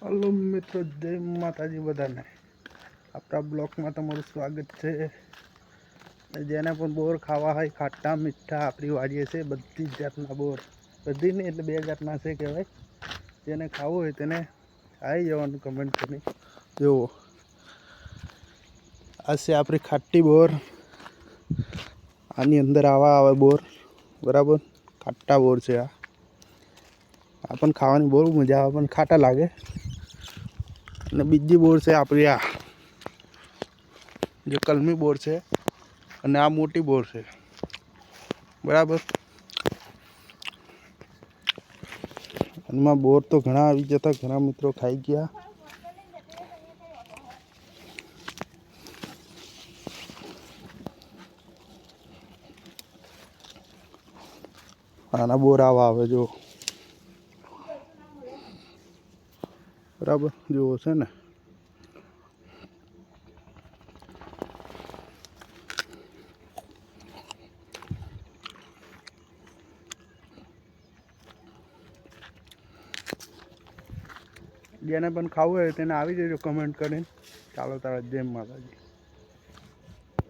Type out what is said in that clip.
Hello મિત્રો, જય માતાજી બધાને. આપણા બ્લોકમાં તમારું સ્વાગત છે. જેને પણ બોર ખાવા હોય, ખાટા મીઠા આપણી વાડીએ છે. બધી જ જાતના બોર, બધી નહીં એટલે 2 જાતના છે કહેવાય. જેને ખાવું હોય તેને આવી જવાનું કમેન્ટ કરી. જુઓ, આ છે આપણી ખાટી બોર. આની અંદર આવા આવે બોર, બરાબર. ખાટા બોર છે આ પણ ખાવાની બહુ મજા આવે, પણ ખાટા લાગે. અને બીજી બોર છે આપણી આ, જે કલમી બોર છે. અને આ મોટી બોર છે, બરાબર. એમાં બોર તો ઘણા આવી જતા, ઘણા મિત્રો ખાઈ ગયા. આના બોર આવા આવે જો, બરાબર. જેવો છે ને, જેને પણ ખાવું હોય તેને આવી જજો કમેન્ટ કરીને. ચાલો તારા, જય માતાજી.